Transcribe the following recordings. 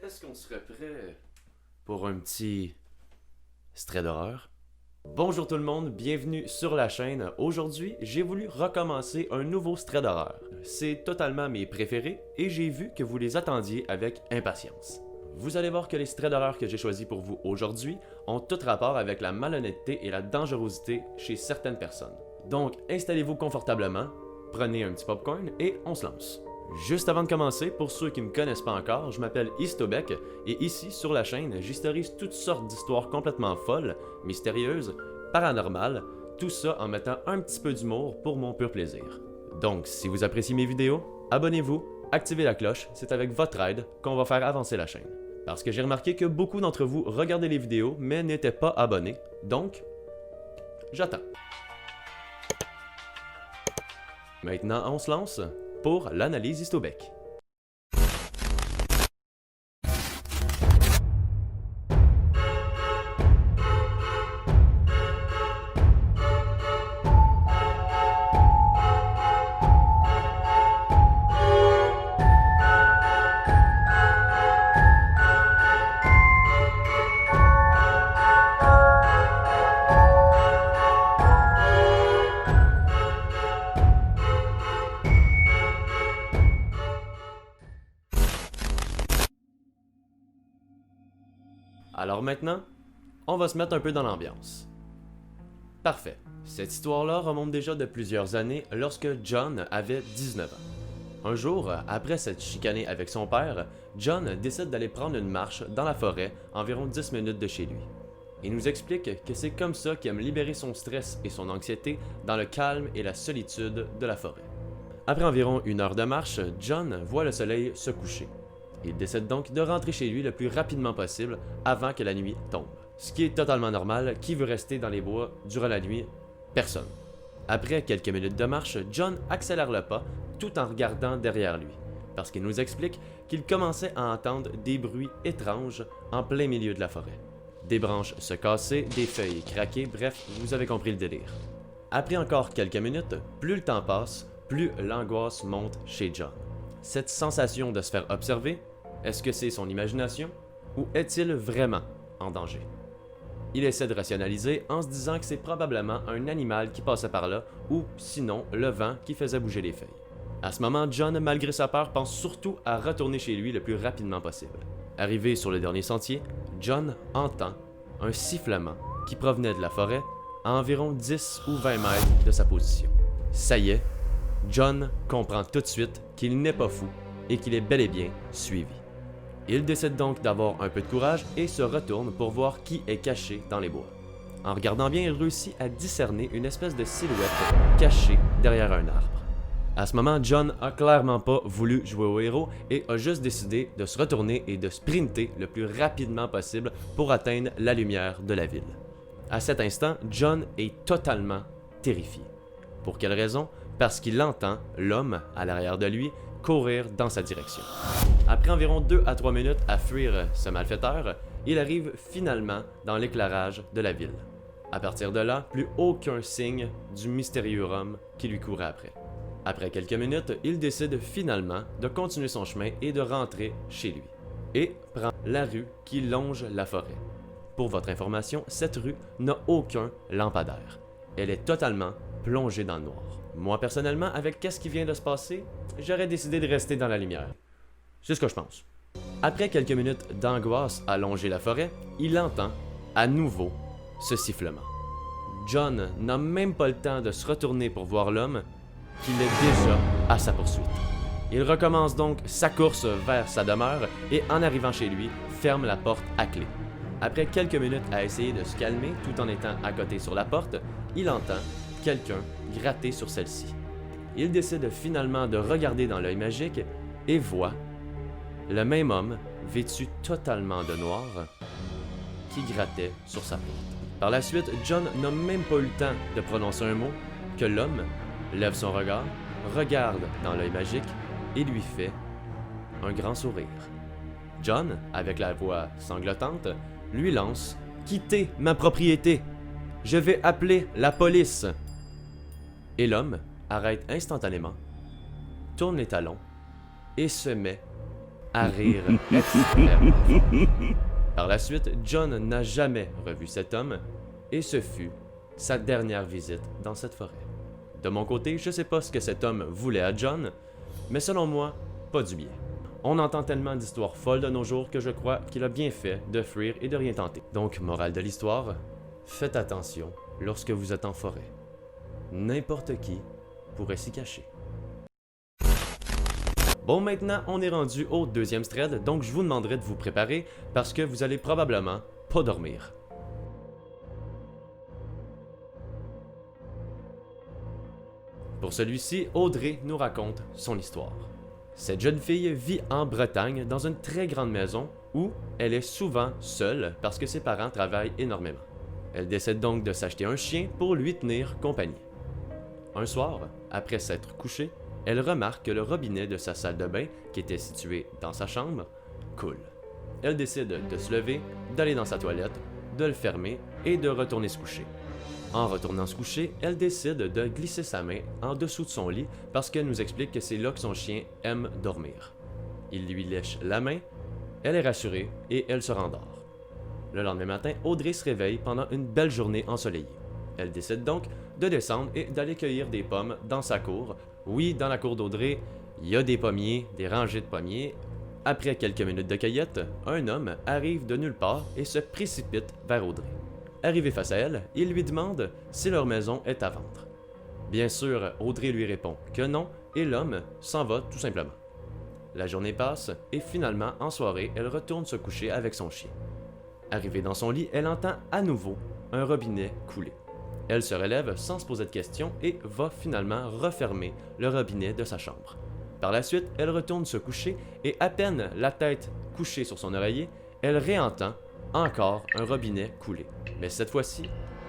Est-ce qu'on serait prêt pour un petit stray d'horreur? Bonjour tout le monde, bienvenue sur la chaîne. Aujourd'hui, j'ai voulu recommencer un nouveau stray d'horreur. C'est totalement mes préférés et j'ai vu que vous les attendiez avec impatience. Vous allez voir que les strays d'horreur que j'ai choisis pour vous aujourd'hui ont tout rapport avec la malhonnêteté et la dangerosité chez certaines personnes. Donc, installez-vous confortablement, prenez un petit popcorn et on se lance. Juste avant de commencer, pour ceux qui ne me connaissent pas encore, je m'appelle Istobek et ici, sur la chaîne, j'historise toutes sortes d'histoires complètement folles, mystérieuses, paranormales, tout ça en mettant un petit peu d'humour pour mon pur plaisir. Donc, si vous appréciez mes vidéos, abonnez-vous, activez la cloche, c'est avec votre aide qu'on va faire avancer la chaîne. Parce que j'ai remarqué que beaucoup d'entre vous regardaient les vidéos mais n'étaient pas abonnés, donc, j'attends. Maintenant, on se lance pour l'analyse Istobek. Alors maintenant, on va se mettre un peu dans l'ambiance. Parfait. Cette histoire-là remonte déjà de plusieurs années lorsque John avait 19 ans. Un jour, après s'être chicané avec son père, John décide d'aller prendre une marche dans la forêt, environ 10 minutes de chez lui. Il nous explique que c'est comme ça qu'il aime libérer son stress et son anxiété dans le calme et la solitude de la forêt. Après environ une heure de marche, John voit le soleil se coucher. Il décide donc de rentrer chez lui le plus rapidement possible avant que la nuit tombe. Ce qui est totalement normal, qui veut rester dans les bois durant la nuit? Personne. Après quelques minutes de marche, John accélère le pas tout en regardant derrière lui, parce qu'il nous explique qu'il commençait à entendre des bruits étranges en plein milieu de la forêt. Des branches se casser, des feuilles craquer, bref, vous avez compris le délire. Après encore quelques minutes, plus le temps passe, plus l'angoisse monte chez John. Cette sensation de se faire observer, est-ce que c'est son imagination ou est-il vraiment en danger? Il essaie de rationaliser en se disant que c'est probablement un animal qui passait par là ou sinon le vent qui faisait bouger les feuilles. À ce moment, John, malgré sa peur, pense surtout à retourner chez lui le plus rapidement possible. Arrivé sur le dernier sentier, John entend un sifflement qui provenait de la forêt à environ 10 ou 20 mètres de sa position. Ça y est, John comprend tout de suite qu'il n'est pas fou et qu'il est bel et bien suivi. Il décide donc d'avoir un peu de courage et se retourne pour voir qui est caché dans les bois. En regardant bien, il réussit à discerner une espèce de silhouette cachée derrière un arbre. À ce moment, John a clairement pas voulu jouer au héros et a juste décidé de se retourner et de sprinter le plus rapidement possible pour atteindre la lumière de la ville. À cet instant, John est totalement terrifié. Pour quelle raison? Parce qu'il entend l'homme à l'arrière de lui courir dans sa direction. Après environ 2 à 3 minutes à fuir ce malfaiteur, il arrive finalement dans l'éclairage de la ville. À partir de là, plus aucun signe du mystérieux homme qui lui courait après. Après quelques minutes, il décide finalement de continuer son chemin et de rentrer chez lui. Et prend la rue qui longe la forêt. Pour votre information, cette rue n'a aucun lampadaire. Elle est totalement plongée dans le noir. Moi personnellement, avec qu'est-ce qui vient de se passer, j'aurais décidé de rester dans la lumière. C'est ce que je pense. Après quelques minutes d'angoisse à longer la forêt, il entend à nouveau ce sifflement. John n'a même pas le temps de se retourner pour voir l'homme qu'il est déjà à sa poursuite. Il recommence donc sa course vers sa demeure et en arrivant chez lui, ferme la porte à clé. Après quelques minutes à essayer de se calmer tout en étant à côté sur la porte, il entend quelqu'un gratter sur celle-ci. Il décide finalement de regarder dans l'œil magique et voit le même homme vêtu totalement de noir qui grattait sur sa porte. Par la suite, John n'a même pas eu le temps de prononcer un mot que l'homme lève son regard, regarde dans l'œil magique et lui fait un grand sourire. John, avec la voix sanglotante, lui lance « Quittez ma propriété! Je vais appeler la police! » Et l'homme arrête instantanément, tourne les talons et se met à rire extrêmement fort. Par la suite, John n'a jamais revu cet homme et ce fut sa dernière visite dans cette forêt. De mon côté, je sais pas ce que cet homme voulait à John, mais selon moi, pas du bien. On entend tellement d'histoires folles de nos jours que je crois qu'il a bien fait de fuir et de rien tenter. Donc, morale de l'histoire, faites attention lorsque vous êtes en forêt. N'importe qui pourrait s'y cacher. Bon, maintenant, on est rendu au deuxième thread, donc je vous demanderai de vous préparer parce que vous allez probablement pas dormir. Pour celui-ci, Audrey nous raconte son histoire. Cette jeune fille vit en Bretagne dans une très grande maison où elle est souvent seule parce que ses parents travaillent énormément. Elle décide donc de s'acheter un chien pour lui tenir compagnie. Un soir, après s'être couchée, elle remarque que le robinet de sa salle de bain, qui était situé dans sa chambre, coule. Elle décide de se lever, d'aller dans sa toilette, de le fermer et de retourner se coucher. En retournant se coucher, elle décide de glisser sa main en dessous de son lit parce qu'elle nous explique que c'est là que son chien aime dormir. Il lui lèche la main, elle est rassurée et elle se rendort. Le lendemain matin, Audrey se réveille pendant une belle journée ensoleillée. Elle décide donc de descendre et d'aller cueillir des pommes dans sa cour. Oui, dans la cour d'Audrey, il y a des pommiers, des rangées de pommiers. Après quelques minutes de cueillette, un homme arrive de nulle part et se précipite vers Audrey. Arrivé face à elle, il lui demande si leur maison est à vendre. Bien sûr, Audrey lui répond que non et l'homme s'en va tout simplement. La journée passe et finalement, en soirée, elle retourne se coucher avec son chien. Arrivée dans son lit, elle entend à nouveau un robinet couler. Elle se relève sans se poser de questions et va finalement refermer le robinet de sa chambre. Par la suite, elle retourne se coucher et à peine la tête couchée sur son oreiller, elle réentend encore un robinet couler, mais cette fois-ci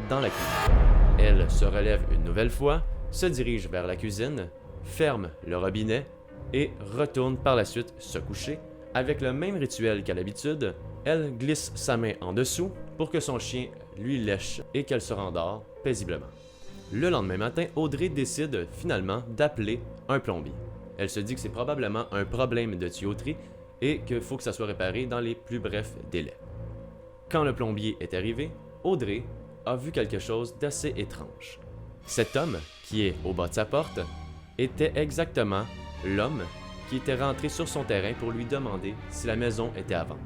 dans la cuisine. Elle se relève une nouvelle fois, se dirige vers la cuisine, ferme le robinet et retourne par la suite se coucher. Avec le même rituel qu'à l'habitude, elle glisse sa main en dessous pour que son chien lui lèche et qu'elle se rendort paisiblement. Le lendemain matin, Audrey décide finalement d'appeler un plombier. Elle se dit que c'est probablement un problème de tuyauterie et qu'il faut que ça soit réparé dans les plus brefs délais. Quand le plombier est arrivé, Audrey a vu quelque chose d'assez étrange. Cet homme, qui est au bas de sa porte, était exactement l'homme qui était rentré sur son terrain pour lui demander si la maison était à vendre.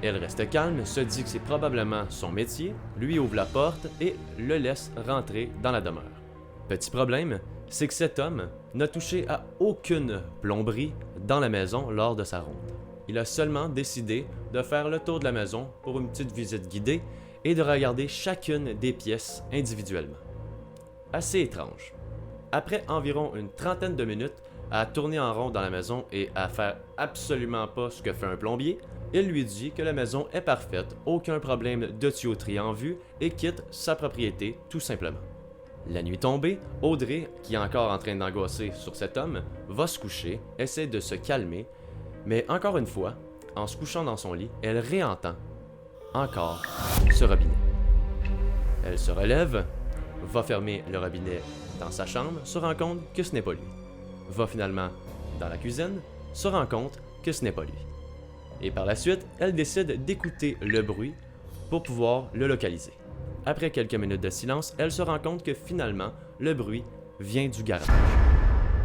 Elle reste calme, se dit que c'est probablement son métier, lui ouvre la porte et le laisse rentrer dans la demeure. Petit problème, c'est que cet homme n'a touché à aucune plomberie dans la maison lors de sa ronde. Il a seulement décidé de faire le tour de la maison pour une petite visite guidée et de regarder chacune des pièces individuellement. Assez étrange. Après environ une trentaine de minutes à tourner en rond dans la maison et à faire absolument pas ce que fait un plombier, il lui dit que la maison est parfaite, aucun problème de tuyauterie en vue et quitte sa propriété tout simplement. La nuit tombée, Audrey, qui est encore en train d'angoisser sur cet homme, va se coucher, essaie de se calmer, mais encore une fois, en se couchant dans son lit, elle réentend encore ce robinet. Elle se relève, va fermer le robinet dans sa chambre, se rend compte que ce n'est pas lui. Va finalement dans la cuisine, se rend compte que ce n'est pas lui. Et par la suite, elle décide d'écouter le bruit pour pouvoir le localiser. Après quelques minutes de silence, elle se rend compte que finalement, le bruit vient du garage.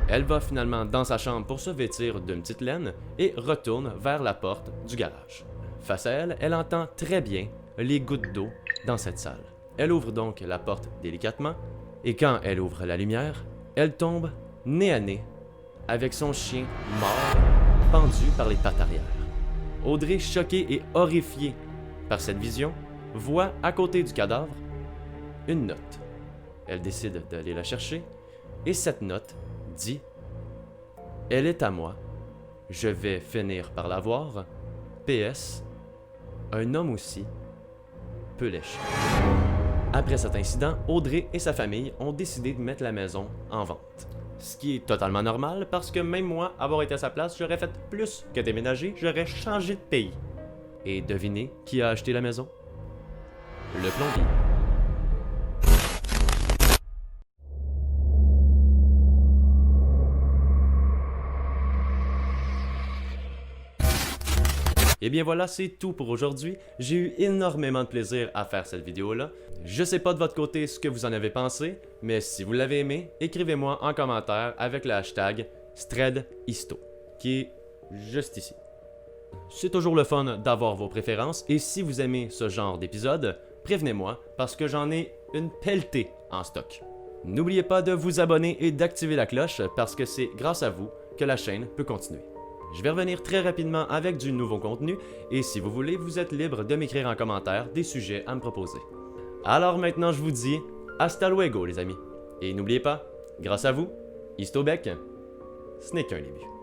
Elle va finalement dans sa chambre pour se vêtir d'une petite laine et retourne vers la porte du garage. Face à elle, elle entend très bien les gouttes d'eau dans cette salle. Elle ouvre donc la porte délicatement et quand elle ouvre la lumière, elle tombe nez à nez avec son chien mort pendu par les pattes arrière. Audrey, choquée et horrifiée par cette vision, voit à côté du cadavre une note. Elle décide d'aller la chercher et cette note dit « Elle est à moi, je vais finir par la voir, PS, un homme aussi peut lécher. » Après cet incident, Audrey et sa famille ont décidé de mettre la maison en vente. Ce qui est totalement normal parce que même moi, avoir été à sa place, j'aurais fait plus que déménager, j'aurais changé de pays. Et devinez qui a acheté la maison? Le plombier. Et bien voilà, c'est tout pour aujourd'hui. J'ai eu énormément de plaisir à faire cette vidéo-là. Je sais pas de votre côté ce que vous en avez pensé, mais si vous l'avez aimé, écrivez-moi en commentaire avec le hashtag StredHisto, qui est juste ici. C'est toujours le fun d'avoir vos préférences, et si vous aimez ce genre d'épisode, prévenez-moi parce que j'en ai une pelletée en stock. N'oubliez pas de vous abonner et d'activer la cloche parce que c'est grâce à vous que la chaîne peut continuer. Je vais revenir très rapidement avec du nouveau contenu et si vous voulez, vous êtes libre de m'écrire en commentaire des sujets à me proposer. Alors maintenant, je vous dis hasta luego les amis. Et n'oubliez pas, grâce à vous, Histobec, ce n'est qu'un début.